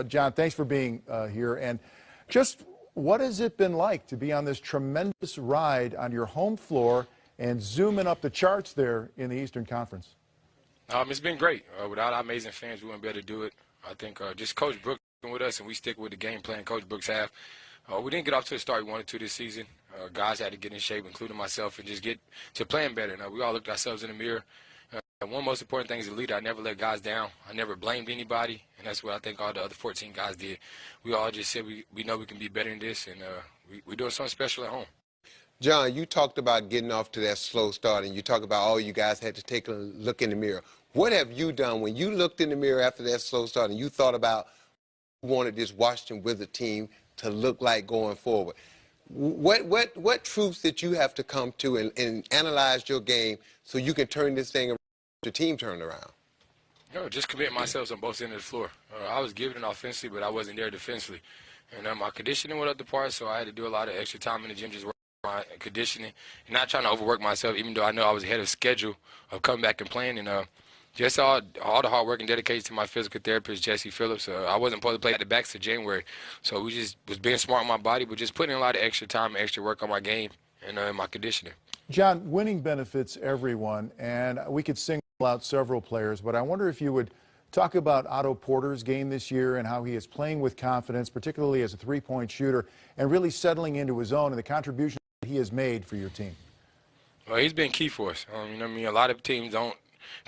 John, thanks for being here. And just what has it been like to be on this tremendous ride on your home floor and zooming up the charts there in the Eastern Conference? It's been great. Without our amazing fans, we wouldn't be able to do it. I think just Coach Brooks with us, and we stick with the game plan Coach Brooks have. We didn't get off to the start we wanted to this season. Guys had to get in shape, including myself, and just get to playing better. We all looked ourselves in the mirror. One most important thing as a leader, I never let guys down. I never blamed anybody, and that's what I think all the other 14 guys did. We all just said we know we can be better than this, and we're doing something special at home. John, you talked about getting off to that slow start, and you talked about all you guys had to take a look in the mirror. What have you done when you looked in the mirror after that slow start and you thought about you wanted this Washington Wizard team to look like going forward? What truths did you have to come to and analyze your game so you can turn this thing around, the team turned around? Just commit myself on both ends of the floor. I was giving it offensively, but I wasn't there defensively. And my conditioning went up the part, so I had to do a lot of extra time in the gym just working on my conditioning and not trying to overwork myself, even though I know I was ahead of schedule of coming back and playing. And just all the hard work and dedication to my physical therapist, Jesse Phillips. I wasn't supposed to play at the backs to January, so we just was being smart on my body, but just putting in a lot of extra time and extra work on my game and my conditioning. John, winning benefits everyone, and we could single out several players, but I wonder if you would talk about Otto Porter's game this year and how he is playing with confidence, particularly as a three-point shooter, and really settling into his own and the contribution that he has made for your team. Well, he's been key for us. A lot of teams don't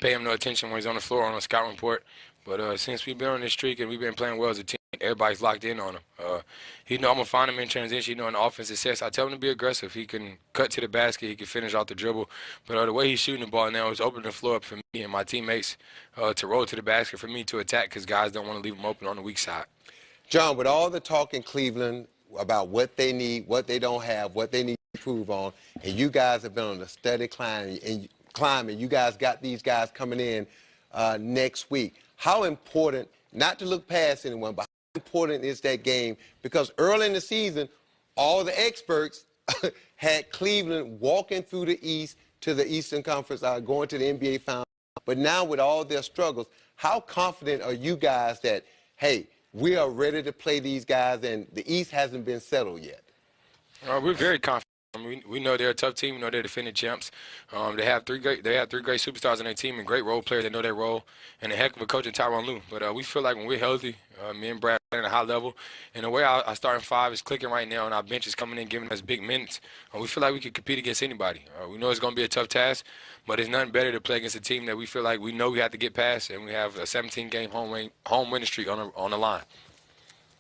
pay him no attention when he's on the floor on a scouting report. But since we've been on this streak and we've been playing well as a team, everybody's locked in on him. He know I'm going to find him in transition. In the offensive sets, I tell him to be aggressive. He can cut to the basket. He can finish off the dribble. But the way he's shooting the ball now is opening the floor up for me and my teammates to roll to the basket, for me to attack, because guys don't want to leave him open on the weak side. John, with all the talk in Cleveland about what they need, what they don't have, what they need to improve on, and you guys have been on a steady climb, and you guys got these guys coming in next week. How important, not to look past anyone, but how important is that game? Because early in the season, all the experts had Cleveland walking through the East to the Eastern Conference, going to the NBA Finals. But now with all their struggles, how confident are you guys that, hey, we are ready to play these guys and the East hasn't been settled yet? We're very confident. We know they're a tough team. We know they're defending champs. They have three great superstars on their team and great role players that know their role, and a heck of a coach in Tyronn Lue. But we feel like when we're healthy, me and Brad playing at a high level, and the way our starting five is clicking right now, and our bench is coming in giving us big minutes, we feel like we can compete against anybody. We know it's going to be a tough task, but it's nothing better to play against a team that we feel like we know we have to get past, and we have a 17-game home winning streak on the line.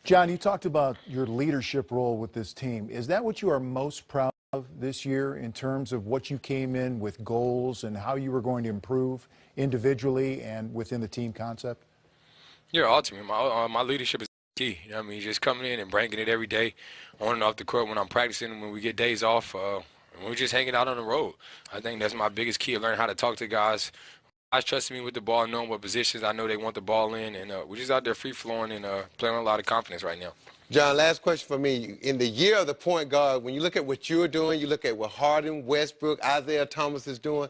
John, you talked about your leadership role with this team. Is that what you are most proud of this year in terms of what you came in with goals and how you were going to improve individually and within the team concept? Yeah, ultimately, my leadership is key. Just coming in and bringing it every day on and off the court when I'm practicing, when we get days off, we're just hanging out on the road. I think that's my biggest key, learning how to talk to guys. Guys trusting me with the ball, knowing what positions I know they want the ball in, and we're just out there free-flowing and playing with a lot of confidence right now. John, last question for me. In the year of the point guard, when you look at what you're doing, you look at what Harden, Westbrook, Isaiah Thomas is doing,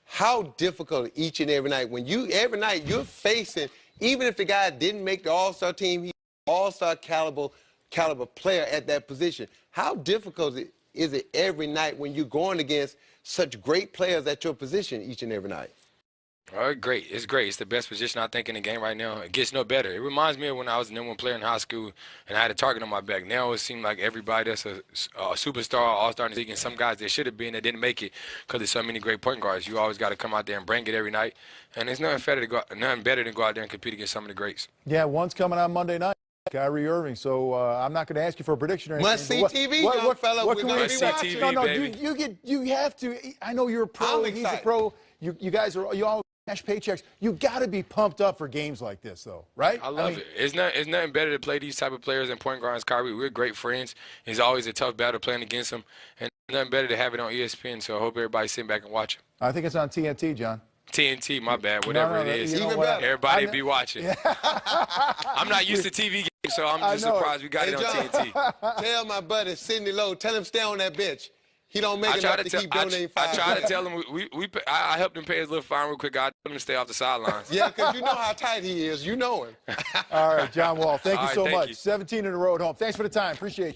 how difficult each and every night, every night you're facing, even if the guy didn't make the All-Star team, he's an All-Star caliber player at that position. How difficult is it every night when you're going against such great players at your position each and every night? Great. It's great. It's the best position, I think, in the game right now. It gets no better. It reminds me of when I was the #1 player in high school and I had a target on my back. Now it seems like everybody that's a superstar, all-star in the league, and some guys that should have been that didn't make it because there's so many great point guards. You always got to come out there and bring it every night. And there's nothing better than go out there and compete against some of the greats. Yeah, one's coming on Monday night. Kyrie Irving, so I'm not going to ask you for a prediction or anything. Must see TV, young fella. What can we expect? TV, no, baby. you have to. I know you're a pro. He's a pro. You guys all cash paychecks. You got to be pumped up for games like this, though, right? I love it. It's nothing better to play these type of players and point guards. Kyrie, we're great friends. It's always a tough battle playing against him, and nothing better to have it on ESPN. So I hope everybody's sitting back and watching. I think it's on TNT, John. TNT, my bad. Whatever it is, everybody be watching. Yeah. I'm not used to TV games, so I'm just surprised we got it on TNT. Tell my buddy Sidney Lowe, tell him stay on that bench. He don't make enough to keep donating I $5. tried to tell him I helped him pay his little fine real quick. I told him to stay off the sidelines. Yeah, because you know how tight he is. You know him. All right, John Wall, thank you All right, so thank much. you. 17 in a row at home. Thanks for the time. Appreciate you.